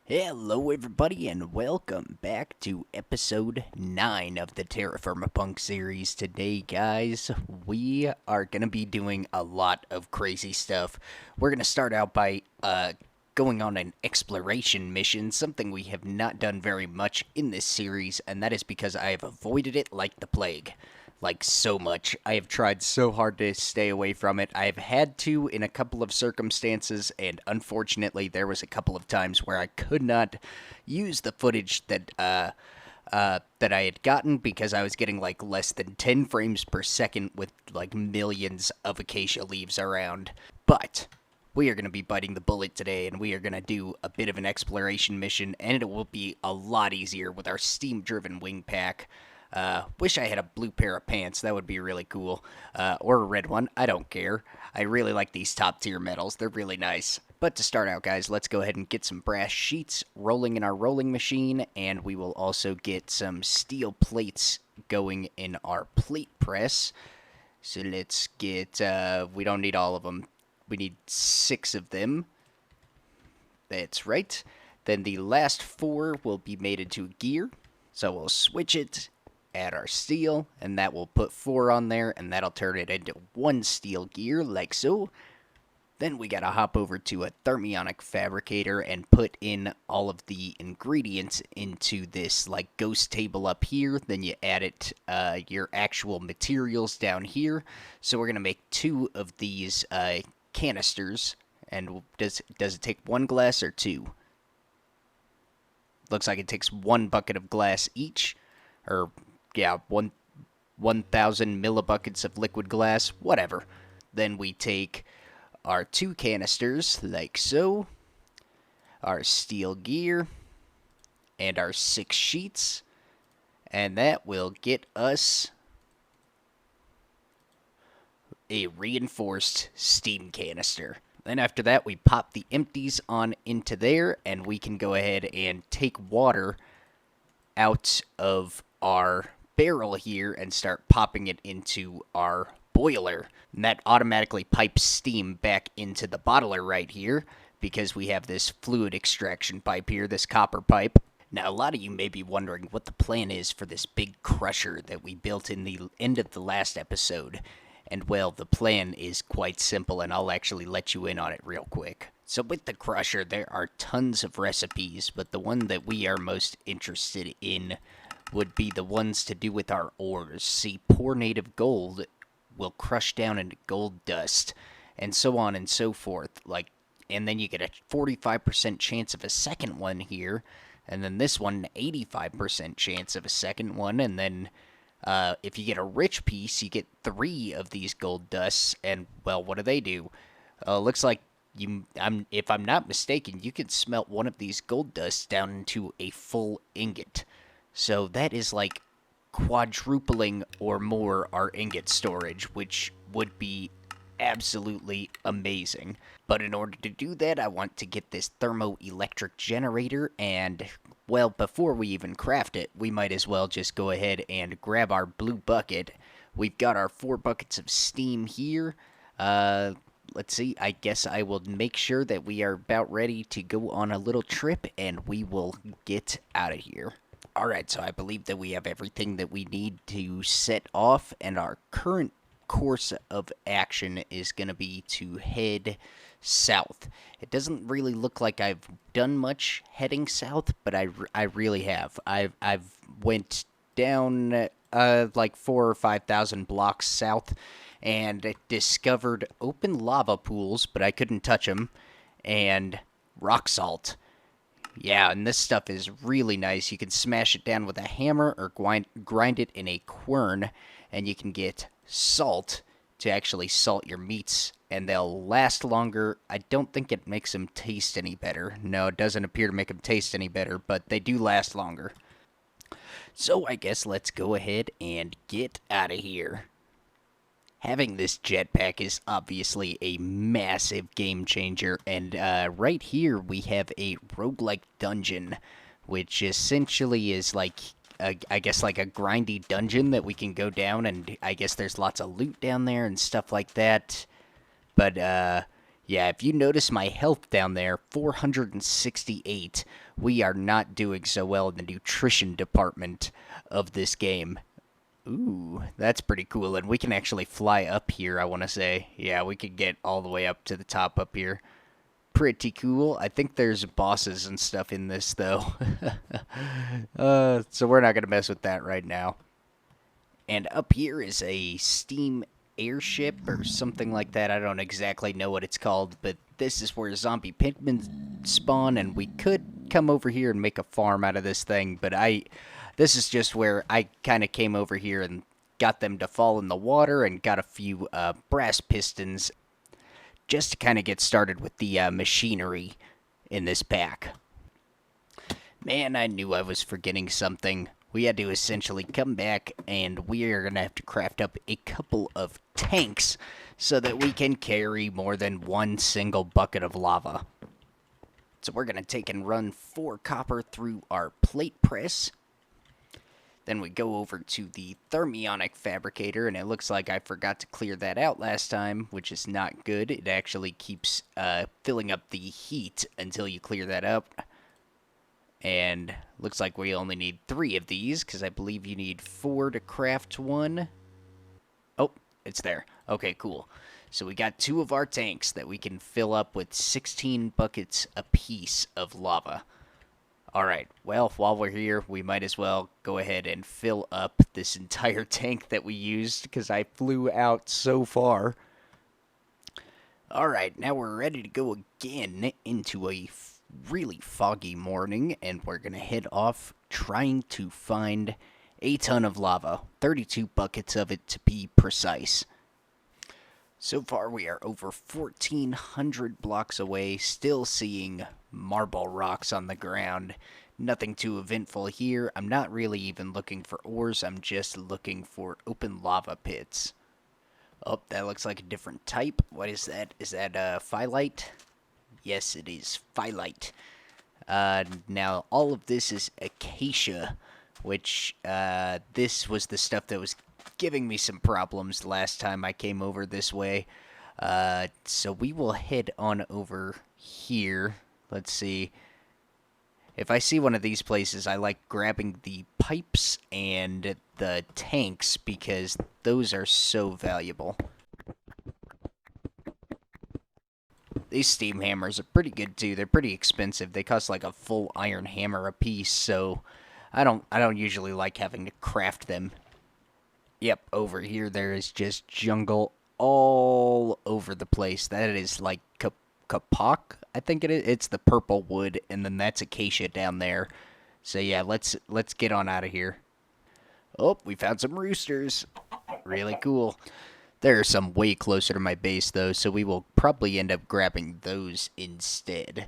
Hello everybody and welcome back to episode 9 of the TerraFirmaPunk series. Today guys, we are going to be doing a lot of crazy stuff. We're going to start out by going on an exploration mission, something we have not done very much in this series, and that is because I have avoided it like the plague. Like, so much. I have tried so hard to stay away from it. I have had to in a couple of circumstances, and unfortunately, there was a couple of times where I could not use the footage that I had gotten because I was getting like less than 10 frames per second with like millions of acacia leaves around. But we are going to be biting the bullet today, and we are going to do a bit of an exploration mission, and it will be a lot easier with our steam-driven wing pack. Wish I had a blue pair of pants. That would be really cool. Or a red one. I don't care. I really like these top tier metals. They're really nice. But to start out, guys, let's go ahead and get some brass sheets rolling in our rolling machine. And we will also get some steel plates going in our plate press. So let's get, we don't need all of them. We need 6 of them. That's right. Then the last 4 will be made into a gear. So we'll switch it. Add our steel, and that will put 4 on there, and that'll turn it into 1 steel gear, like so. Then we gotta hop over to a thermionic fabricator and put in all of the ingredients into this, like, ghost table up here. Then you add it, your actual materials down here. So we're gonna make 2 of these, canisters. And does it take 1 glass or 2? Looks like it takes 1 bucket of glass each, or yeah, 1,000 millibuckets of liquid glass, whatever. Then we take our 2 canisters, like so, our steel gear, and our 6 sheets, and that will get us a reinforced steam canister. Then after that, we pop the empties on into there, and we can go ahead and take water out of our barrel here and start popping it into our boiler. And that automatically pipes steam back into the bottler right here because we have this fluid extraction pipe here, this copper pipe. Now, a lot of you may be wondering what the plan is for this big crusher that we built in the end of the last episode. And, well, the plan is quite simple, and I'll actually let you in on it real quick. So with the crusher, there are tons of recipes, but the one that we are most interested in would be the ones to do with our ores. See, poor native gold will crush down into gold dust, and so on and so forth. And then you get a 45% chance of a second one here, and then this one, 85% chance of a second one, and then if you get a rich piece, you get 3 of these gold dusts, and, well, what do? Looks like if I'm not mistaken, you can smelt one of these gold dusts down into a full ingot. So that is like quadrupling or more our ingot storage, which would be absolutely amazing. But in order to do that, I want to get this thermoelectric generator, and, well, before we even craft it, we might as well just go ahead and grab our blue bucket. We've got our 4 buckets of steam here. Let's see, I guess I will make sure that we are about ready to go on a little trip, and we will get out of here. Alright, so I believe that we have everything that we need to set off, and our current course of action is going to be to head south. It doesn't really look like I've done much heading south, but I really have. I've went down like 4,000 or 5,000 blocks south and discovered open lava pools, but I couldn't touch them, and rock salt. Yeah, and this stuff is really nice. You can smash it down with a hammer or grind it in a quern, and you can get salt to actually salt your meats, and they'll last longer. I don't think it makes them taste any better. No, it doesn't appear to make them taste any better, but they do last longer. So I guess let's go ahead and get out of here. Having this jetpack is obviously a massive game changer, and right here we have a roguelike dungeon, which essentially is like, I guess like a grindy dungeon that we can go down, and I guess there's lots of loot down there and stuff like that. But Yeah, if you notice my health down there, 468. We are not doing so well in the nutrition department of this game. Ooh, that's pretty cool. And we can actually fly up here, I want to say. Yeah, we could get all the way up to the top up here. Pretty cool. I think there's bosses and stuff in this, though. So we're not going to mess with that right now. And up here is a steam airship or something like that. I don't exactly know what it's called, but this is where zombie pigmen spawn, and we could come over here and make a farm out of this thing, but this is just where I kind of came over here and got them to fall in the water and got a few brass pistons just to kind of get started with the machinery in this pack. Man, I knew I was forgetting something. We had to essentially come back, and we are going to have to craft up a couple of tanks so that we can carry more than one single bucket of lava. So we're going to take and run 4 copper through our plate press. Then we go over to the thermionic fabricator, and it looks like I forgot to clear that out last time, which is not good. It actually keeps filling up the heat until you clear that up. And looks like we only need 3 of these, because I believe you need 4 to craft one. Oh, it's there. Okay, cool. So we got 2 of our tanks that we can fill up with 16 buckets apiece of lava. Alright, well, while we're here, we might as well go ahead and fill up this entire tank that we used, because I flew out so far. Alright, now we're ready to go again into a really foggy morning, and we're going to head off trying to find a ton of lava. 32 buckets of it to be precise. So far, we are over 1,400 blocks away, still seeing marble rocks on the ground. Nothing too eventful here. I'm not really even looking for ores. I'm just looking for open lava pits. Oh, that looks like a different type. What is that? Is that phyllite? Yes, it is phyllite. Now, all of this is acacia, which this was the stuff that was giving me some problems last time I came over this way. So we will head on over here. Let's see. If I see one of these places, I like grabbing the pipes and the tanks because those are so valuable. These steam hammers are pretty good too. They're pretty expensive. They cost like a full iron hammer a piece, so I don't usually like having to craft them. Yep, over here there is just jungle all over the place. That is like kapok, I think it is. It's the purple wood, and then that's acacia down there. So yeah, let's get on out of here. Oh, we found some roosters. Really cool. There are some way closer to my base, though, so we will probably end up grabbing those instead.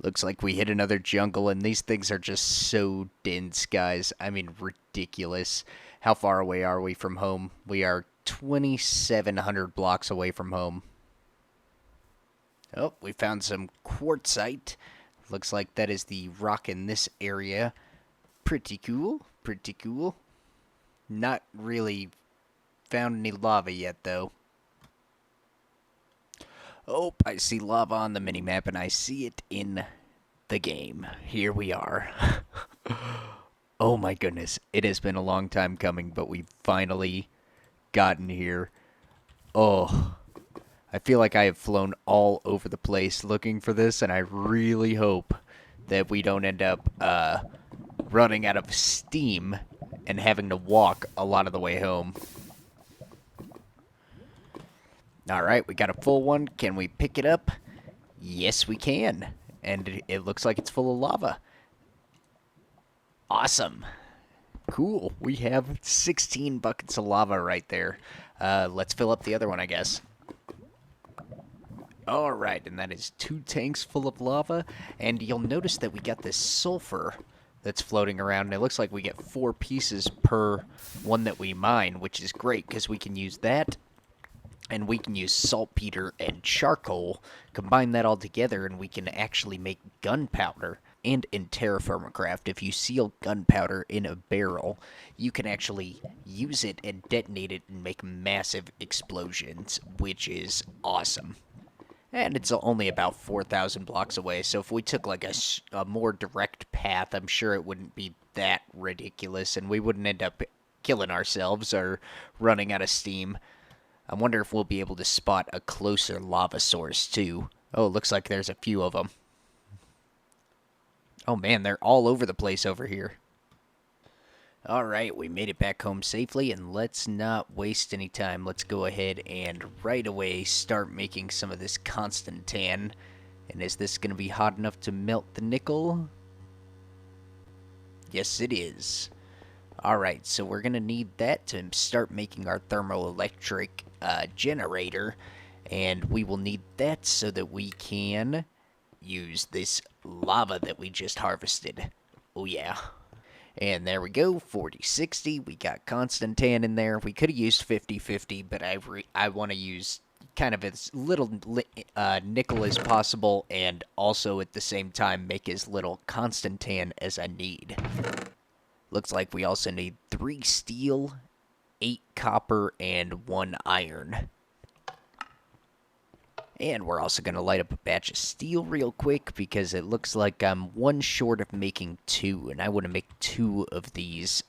Looks like we hit another jungle, and these things are just so dense, guys. I mean, ridiculous. How far away are we from home? We are 2,700 blocks away from home. Oh, we found some quartzite. Looks like that is the rock in this area. Pretty cool. Pretty cool. Not really found any lava yet, though. Oh, I see lava on the minimap, and I see it in the game. Here we are. Oh my goodness. It has been a long time coming, but we've finally gotten here. Oh, I feel like I have flown all over the place looking for this, and I really hope that we don't end up running out of steam and having to walk a lot of the way home. Alright, we got a full one. Can we pick it up? Yes, we can. And it looks like it's full of lava. Awesome. Cool. We have 16 buckets of lava right there. Let's fill up the other one, I guess. Alright, and that is 2 tanks full of lava. And you'll notice that we got this sulfur that's floating around. And it looks like we get 4 pieces per one that we mine, which is great because we can use that. And we can use saltpeter and charcoal, combine that all together, and we can actually make gunpowder. And in TerraFirmaCraft, if you seal gunpowder in a barrel, you can actually use it and detonate it and make massive explosions, which is awesome. And it's only about 4,000 blocks away, so if we took like a more direct path, I'm sure it wouldn't be that ridiculous, and we wouldn't end up killing ourselves or running out of steam. I wonder if we'll be able to spot a closer lava source, too. Oh, looks like there's a few of them. Oh man, they're all over the place over here. Alright, we made it back home safely, and let's not waste any time. Let's go ahead and right away start making some of this constant tan. And is this going to be hot enough to melt the nickel? Yes, it is. Alright, so we're going to need that to start making our thermoelectric generator. And we will need that so that we can use this lava that we just harvested. Oh yeah. And there we go, 40-60. We got constant tan in there. We could have used 50-50, but I want to use kind of as little nickel as possible, and also at the same time make as little constant tan as I need. Looks like we also need 3 steel, 8 copper, and 1 iron. And we're also going to light up a batch of steel real quick, because it looks like I'm 1 short of making 2, and I want to make 2 of these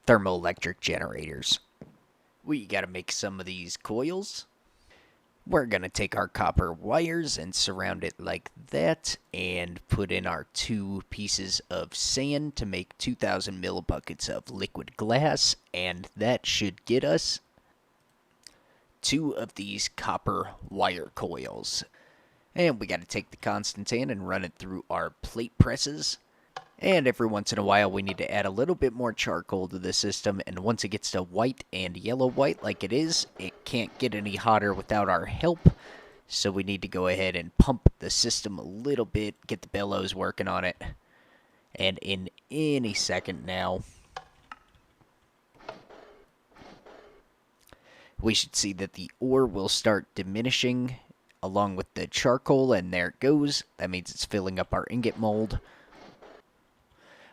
thermoelectric generators. We got to make some of these coils. We're going to take our copper wires and surround it like that, and put in our 2 pieces of sand to make 2,000 millibuckets of liquid glass, and that should get us 2 of these copper wire coils. And we got to take the constant tan and run it through our plate presses. And every once in a while we need to add a little bit more charcoal to the system, and once it gets to white and yellow white like it is, it can't get any hotter without our help. So we need to go ahead and pump the system a little bit, get the bellows working on it. And in any second now, we should see that the ore will start diminishing along with the charcoal, and there it goes. That means it's filling up our ingot mold.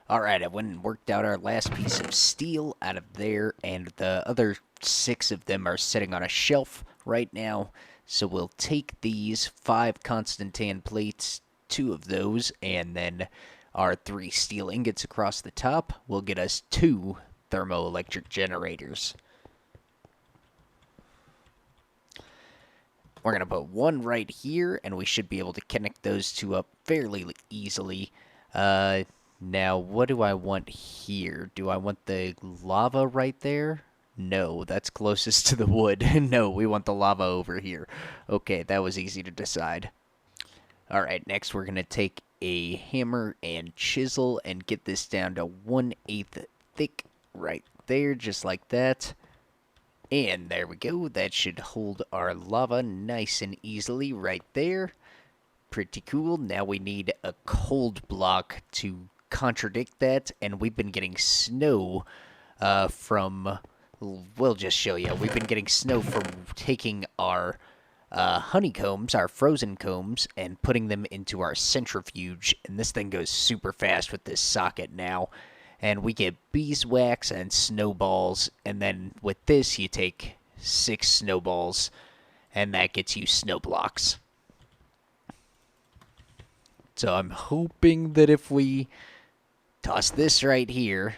Alright, I went and worked out our last piece of steel out of there, and the other 6 of them are sitting on a shelf right now. So we'll take these 5 constant tan plates, 2 of those, and then our 3 steel ingots across the top will get us 2 thermoelectric generators. We're going to put 1 right here, and we should be able to connect those 2 up fairly easily. Now, what do I want here? Do I want the lava right there? No, that's closest to the wood. No, we want the lava over here. Okay, that was easy to decide. Alright, next we're going to take a hammer and chisel and get this down to 1/8 thick right there, just like that. And there we go. That should hold our lava nice and easily right there. Pretty cool. Now we need a cold block to contradict that, and we've been getting snow from... We'll just show you. We've been getting snow from taking our honeycombs, our frozen combs, and putting them into our centrifuge. And this thing goes super fast with this socket now. And we get beeswax and snowballs, and then with this you take 6 snowballs, and that gets you snow blocks. So I'm hoping that if we toss this right here,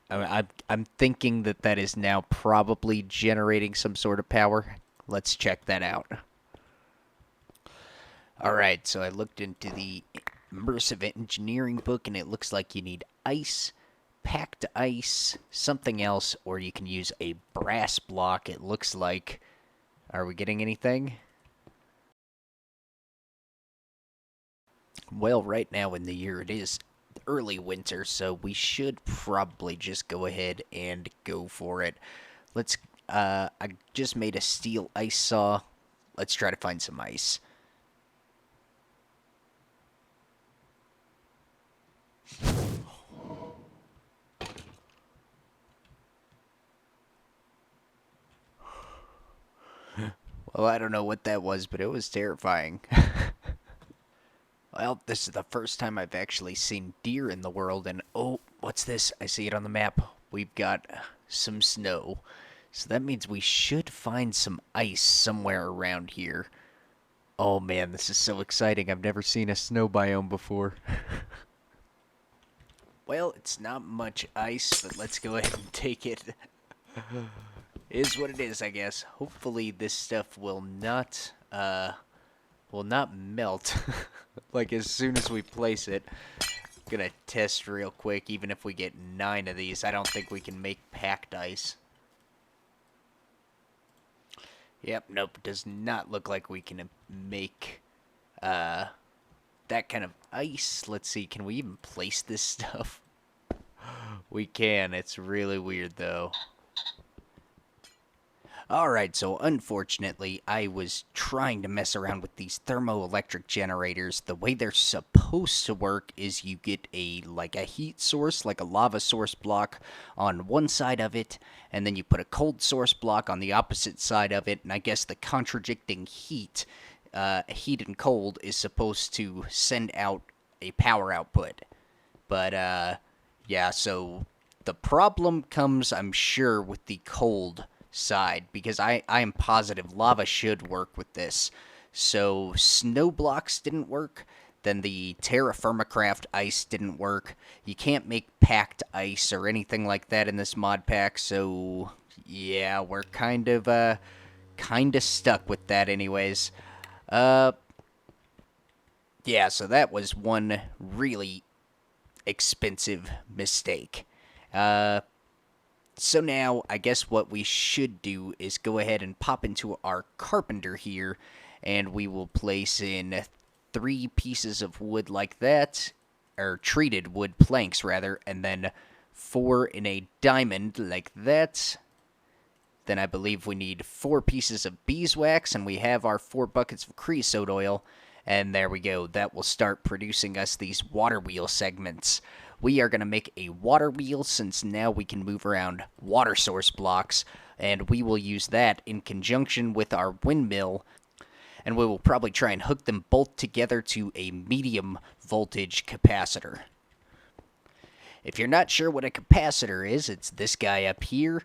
I'm thinking that that is now probably generating some sort of power. Let's check that out. Alright, so I looked into the immersive engineering book, and it looks like you need ice, packed ice, something else, or you can use a brass block, it looks like. Are we getting anything? Well, right now in the year it is early winter, so we should probably just go ahead and go for it. Let's, I just made a steel ice saw. Let's try to find some ice. Well, I don't know what that was, but it was terrifying. Well, this is the first time I've actually seen deer in the world, and oh, what's this? I see it on the map. We've got some snow. So that means we should find some ice somewhere around here. Oh man, this is so exciting. I've never seen a snow biome before. Well, it's not much ice, but let's go ahead and take it. Is what it is, I guess. Hopefully this stuff will not melt like as soon as we place it. Gonna test real quick. Even if we get 9 of these, I don't think we can make packed ice. Yep, nope, does not look like we can make that kind of ice. Let's see, can we even place this stuff? We can. It's really weird though. Alright, so unfortunately, I was trying to mess around with these thermoelectric generators. The way they're supposed to work is you get like a heat source, like a lava source block on one side of it, and then you put a cold source block on the opposite side of it, and I guess the contradicting heat and cold is supposed to send out a power output. But, yeah, so the problem comes, I'm sure, with the cold side, because I am positive lava should work with this. So snow blocks didn't work, then the TerraFirmaCraft ice didn't work. You can't make packed ice or anything like that in this mod pack, so yeah, we're kind of stuck with that anyways. Yeah, so that was one really expensive mistake. So now, I guess what we should do is go ahead and pop into our carpenter here, and we will place in 3 pieces of wood like that, or treated wood planks, rather, and then 4 in a diamond like that. Then I believe we need 4 pieces of beeswax, and we have our 4 buckets of creosote oil. And there we go. That will start producing us these water wheel segments. We are going to make a water wheel since now we can move around water source blocks. And we will use that in conjunction with our windmill. And we will probably try and hook them both together to a medium voltage capacitor. If you're not sure what a capacitor is, it's this guy up here.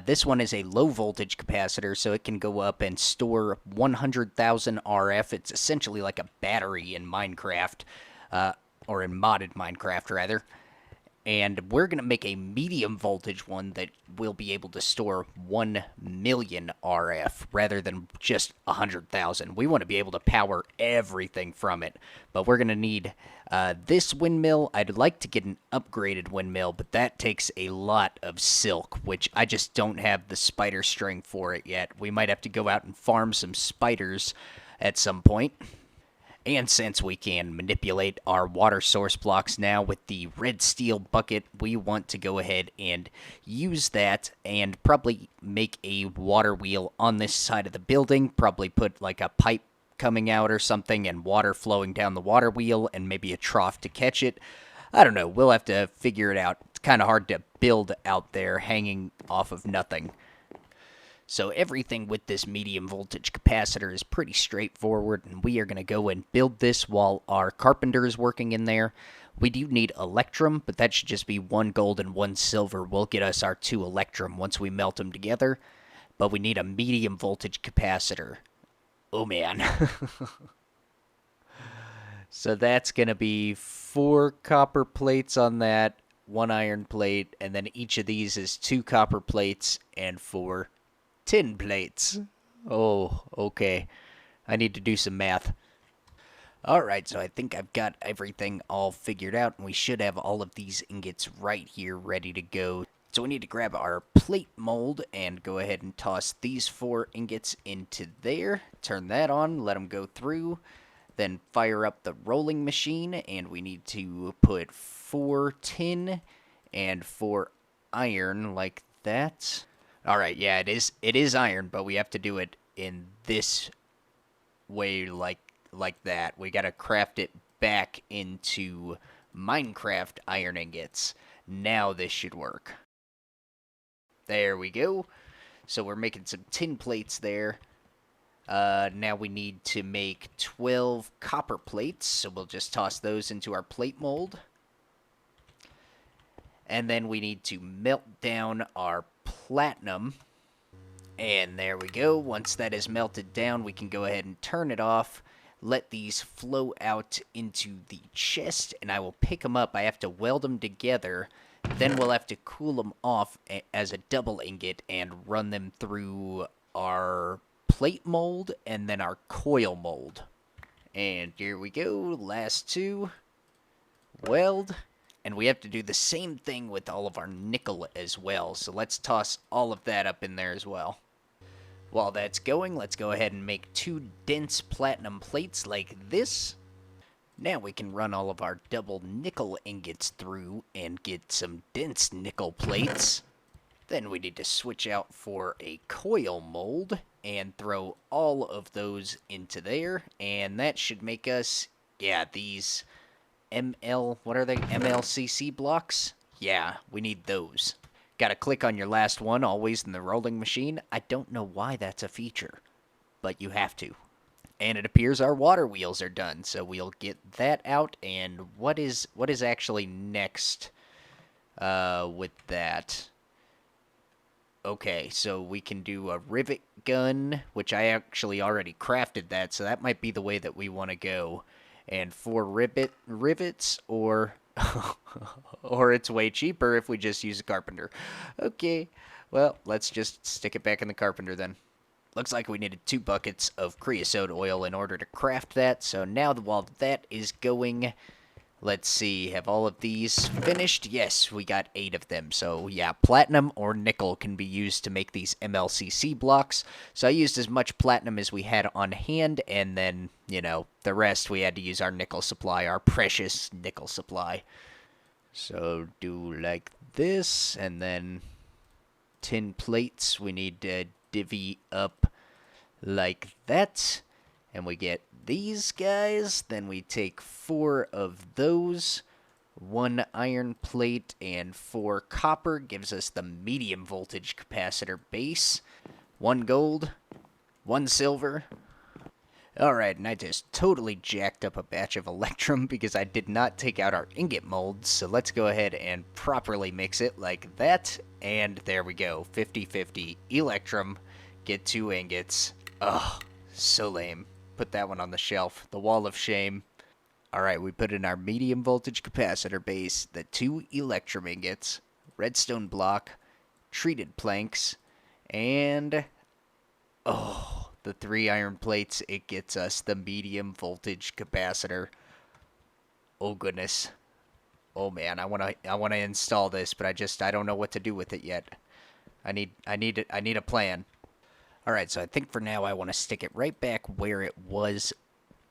This one is a low voltage capacitor, so it can go up and store 100,000 RF. It's essentially like a battery in Minecraft, or in modded Minecraft, rather. And we're going to make a medium voltage one that will be able to store 1 million RF rather than just 100,000. We want to be able to power everything from it. But we're going to need this windmill. I'd like to get an upgraded windmill, but that takes a lot of silk, which I just don't have the spider string for it yet. We might have to go out and farm some spiders at some point. And since we can manipulate our water source blocks now with the red steel bucket, we want to go ahead and use that and probably make a water wheel on this side of the building. Probably put like a pipe coming out or something and water flowing down the water wheel and maybe a trough to catch it. I don't know. We'll have to figure it out. It's kind of hard to build out there hanging off of nothing. So everything with this medium voltage capacitor is pretty straightforward, and we are going to go and build this while our carpenter is working in there. We do need electrum, but that should just be 1 gold and 1 silver. Will get us our 2 electrum once we melt them together. But we need a medium voltage capacitor. Oh man. So that's going to be 4 copper plates on that, 1 iron plate, and then each of these is 2 copper plates and 4 tin plates. Oh, okay. I need to do some math. Alright, so I think I've got everything all figured out, and we should have all of these ingots right here ready to go. So we need to grab our plate mold and go ahead and toss these 4 ingots into there. Turn that on, let them go through. Then fire up the rolling machine, and we need to put 4 tin and 4 iron like that. Alright, yeah, it is iron, but we have to do it in this way like that. We gotta craft it back into Minecraft iron ingots. Now this should work. There we go. So we're making some tin plates there. Now we need to make 12 copper plates, so we'll just toss those into our plate mold. And then we need to melt down our platinum. And there we go. Once that is melted down, we can go ahead and turn it off. let these flow out into the chest, and I will pick them up. I have to weld them together. Then we'll have to cool them off as a double ingot and run them through our plate mold and then our coil mold. And here we go, last two. Weld. And we have to do the same thing with all of our nickel as well. So let's toss all of that up in there as well. While that's going, let's go ahead and make 2 dense platinum plates like this. Now we can run all of our double nickel ingots through and get some dense nickel plates. Then we need to switch out for a coil mold and throw all of those into there. And that should make us, yeah, these what are they? MLCC blocks? Yeah, we need those. Gotta click on your last one, always in the rolling machine. I don't know why that's a feature, but you have to. And it appears our water wheels are done, so we'll get that out. And what is actually next with that? Okay, so we can do a rivet gun, which I actually already crafted that, so that might be the way that we want to go. And 4 rivets, or or it's way cheaper if we just use a carpenter. Okay, well, let's just stick it back in the carpenter then. Looks like we needed 2 buckets of creosote oil in order to craft that, so now while that is going, let's see, have all of these finished? Yes, we got 8 of them. So yeah, platinum or nickel can be used to make these MLCC blocks. So I used as much platinum as we had on hand, and then, you know, the rest we had to use our nickel supply, our precious nickel supply. So do like this, and then tin plates we need to divvy up like that. And we get these guys, then we take 4 of those, 1 iron plate and 4 copper gives us the medium voltage capacitor base, 1 gold, 1 silver. Alright, and I just totally jacked up a batch of electrum because I did not take out our ingot molds, so let's go ahead and properly mix it like that, and there we go, 50-50 electrum, get 2 ingots. Ugh, so lame. Put that one on the shelf. The wall of shame. Alright, we put in our medium voltage capacitor base, the 2 electrum ingots, redstone block, treated planks, and oh, the 3 iron plates. It gets us the medium voltage capacitor. Oh goodness. Oh man, I wanna install this, but I don't know what to do with it yet. I need a plan. Alright, so I think for now I want to stick it right back where it was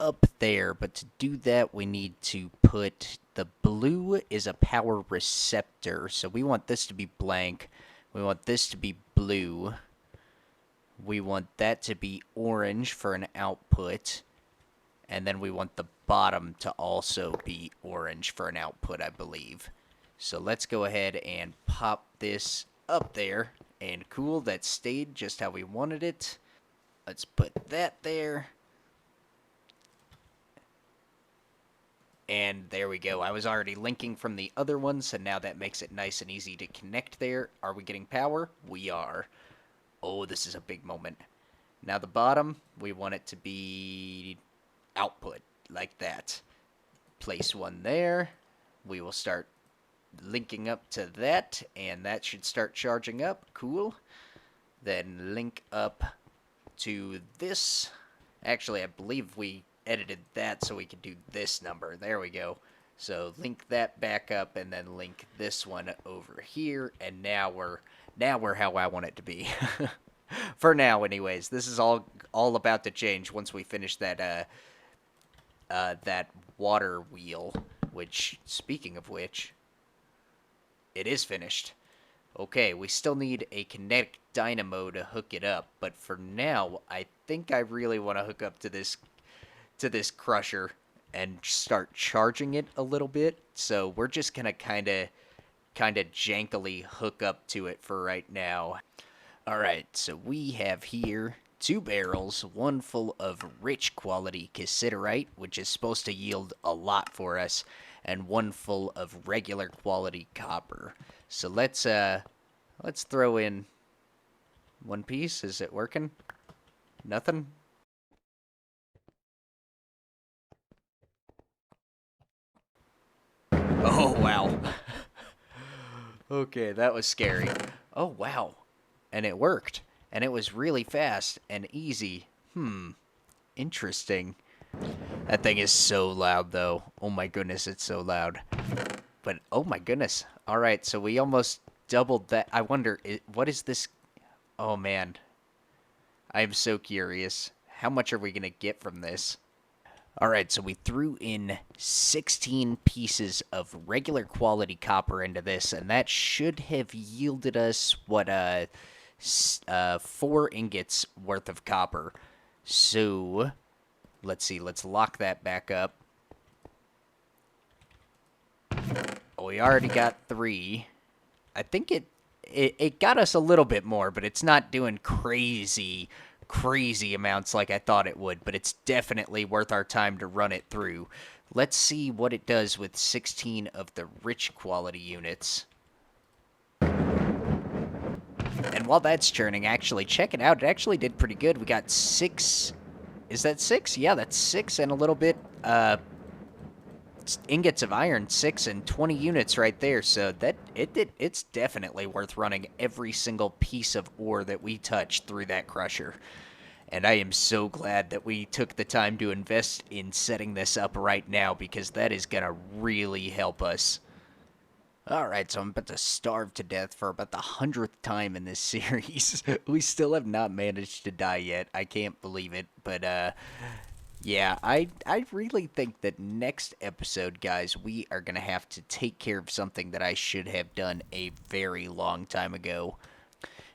up there, but to do that we need to put the blue is a power receptor, so we want this to be blank, we want this to be blue, we want that to be orange for an output, and then we want the bottom to also be orange for an output, I believe. So let's go ahead and pop this up there. And cool, that stayed just how we wanted it. Let's put that there. And there we go. I was already linking from the other one, so now that makes it nice and easy to connect there. Are we getting power? We are. Oh, this is a big moment. Now the bottom, we want it to be output, like that. Place one there. We will start linking up to that, and that should start charging up. Cool. Then link up to this. Actually, I believe we edited that so we could do this number. There we go. So link that back up, and then link this one over here, and now we're how I want it to be. For now, anyways. This is all about to change once we finish that that water wheel. Which, speaking of which, it is finished. Okay, we still need a kinetic dynamo to hook it up, but for now, I think I really want to hook up to this crusher and start charging it a little bit. So we're just gonna kind of jankily hook up to it for right now. All right, so we have here 2 barrels, one full of rich quality cassiterite, which is supposed to yield a lot for us, and one full of regular quality copper. So let's throw in one piece. Is it working? Nothing? Oh, wow. Okay, that was scary. Oh, wow. And it worked. And it was really fast and easy. Interesting. That thing is so loud, though. Oh my goodness, it's so loud. But, oh my goodness. All right, so we almost doubled that. I wonder, what is this? Oh, man. I am so curious. How much are we going to get from this? All right, so we threw in 16 pieces of regular quality copper into this, and that should have yielded us, what, 4 ingots worth of copper. So, let's see, let's lock that back up. Oh, we already got 3. I think it got us a little bit more, but it's not doing crazy amounts like I thought it would, but it's definitely worth our time to run it through. Let's see what it does with 16 of the rich quality units. And while that's churning, actually, check it out. It actually did pretty good. We got 6... Is that 6? Yeah, that's 6 and a little bit, ingots of iron, 6 and 20 units right there. So it's definitely worth running every single piece of ore that we touch through that crusher. And I am so glad that we took the time to invest in setting this up right now, because that is going to really help us. Alright, so I'm about to starve to death for about the 100th time in this series. We still have not managed to die yet. I can't believe it. But, yeah, I really think that next episode, guys, we are going to have to take care of something that I should have done a very long time ago.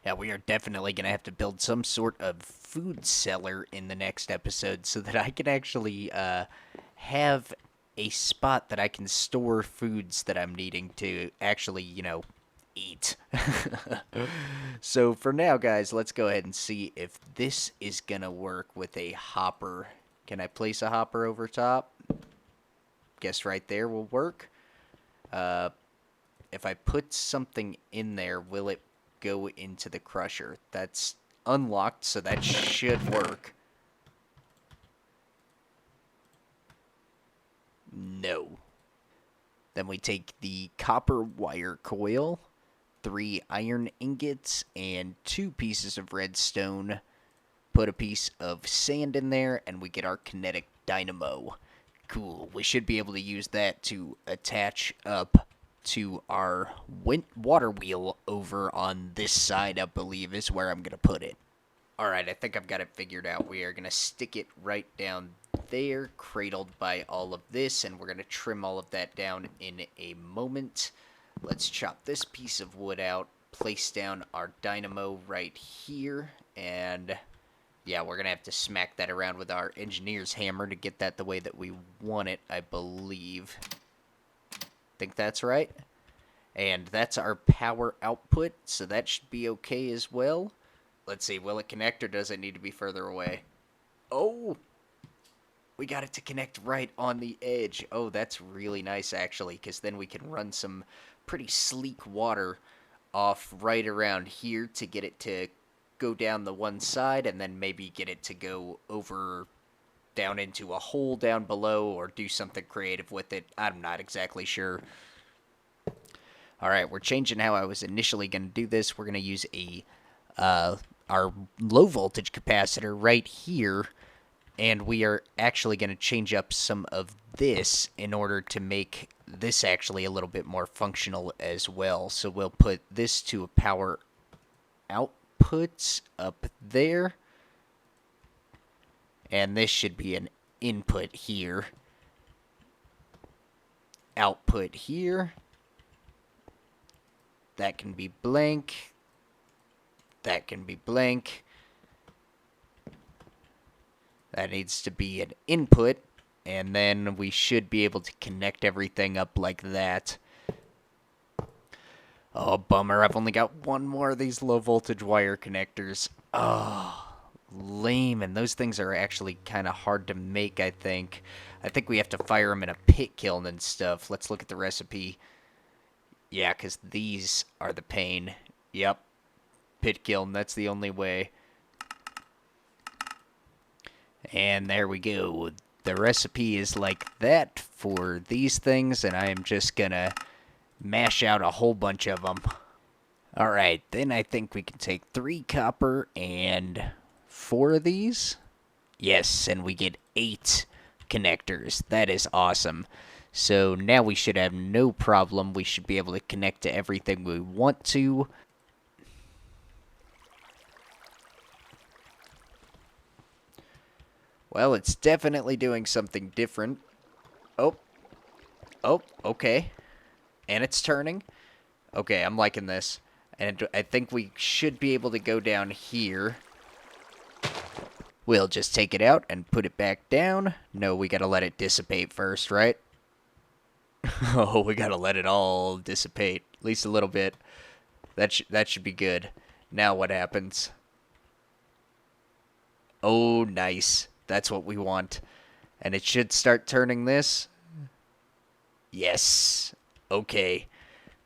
Yeah, we are definitely going to have to build some sort of food cellar in the next episode so that I can actually have a spot that I can store foods that I'm needing to actually, eat. So for now, guys, let's go ahead and see if this is going to work with a hopper. Can I place a hopper over top? Guess right there will work. If I put something in there, will it go into the crusher? That's unlocked, so that should work. No. Then we take the copper wire coil, 3 iron ingots, and 2 pieces of redstone. Put a piece of sand in there, and we get our kinetic dynamo. Cool. We should be able to use that to attach up to our water wheel over on this side, I believe, is where I'm going to put it. Alright, I think I've got it figured out. We are going to stick it right down there, cradled by all of this, and we're going to trim all of that down in a moment. Let's chop this piece of wood out, place down our dynamo right here, and yeah, we're going to have to smack that around with our engineer's hammer to get that the way that we want it, I believe. Think that's right. And that's our power output, so that should be okay as well. Let's see, will it connect or does it need to be further away? Oh! We got it to connect right on the edge. Oh, that's really nice, actually, because then we can run some pretty sleek water off right around here to get it to go down the one side, and then maybe get it to go over down into a hole down below, or do something creative with it. I'm not exactly sure. Alright, we're changing how I was initially going to do this. We're going to use our low voltage capacitor right here, and we are actually going to change up some of this in order to make this actually a little bit more functional as well. So we'll put this to a power output up there, and this should be an input here, output here. That can be blank. That can be blank. That needs to be an input, and then we should be able to connect everything up like that. Oh, bummer. I've only got one more of these low voltage wire connectors. Oh, lame. And those things are actually kind of hard to make, I think. I think we have to fire them in a pit kiln and stuff. Let's look at the recipe. Yeah, because these are the pain. Yep. Pit kiln, that's the only way. And there we go. the recipe is like that for these things, and I am just gonna mash out a whole bunch of them. Alright, then I think we can take 3 copper and 4 of these. Yes, and we get 8 connectors. That is awesome. So now we should have no problem. We should be able to connect to everything we want to. Well, it's definitely doing something different. Oh. Oh, okay. And it's turning. Okay, I'm liking this. And I think we should be able to go down here. We'll just take it out and put it back down. No, we gotta let it dissipate first, right? Oh, we gotta let it all dissipate. At least a little bit. That should be good. Now what happens? Oh, nice. That's what we want. And it should start turning this. Yes. Okay.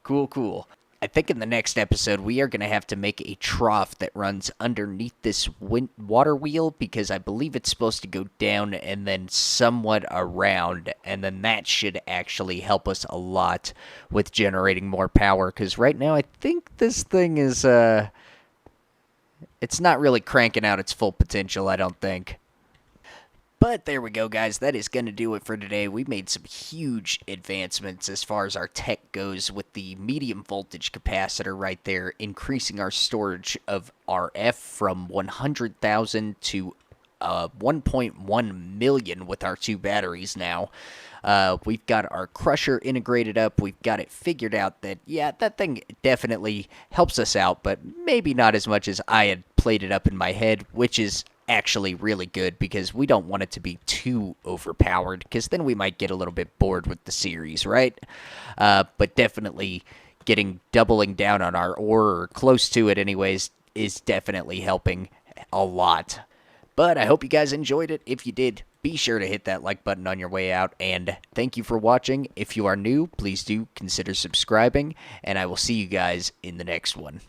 Cool, cool. I think in the next episode, we are going to have to make a trough that runs underneath this water wheel, because I believe it's supposed to go down and then somewhat around, and then that should actually help us a lot with generating more power, because right now I think this thing is, it's not really cranking out its full potential, I don't think. But there we go, guys. That is going to do it for today. We made some huge advancements as far as our tech goes with the medium voltage capacitor right there, increasing our storage of RF from 100,000 to 1.1 million with our 2 batteries now. We've got our crusher integrated up. We've got it figured out that, yeah, that thing definitely helps us out, but maybe not as much as I had played it up in my head, which is actually really good, because we don't want it to be too overpowered, because then we might get a little bit bored with the series, right? But definitely doubling down on our ore, or close to it anyways, is definitely helping a lot. But I hope you guys enjoyed it. If you did, be sure to hit that like button on your way out, and thank you for watching. If you are new, please do consider subscribing, and I will see you guys in the next one.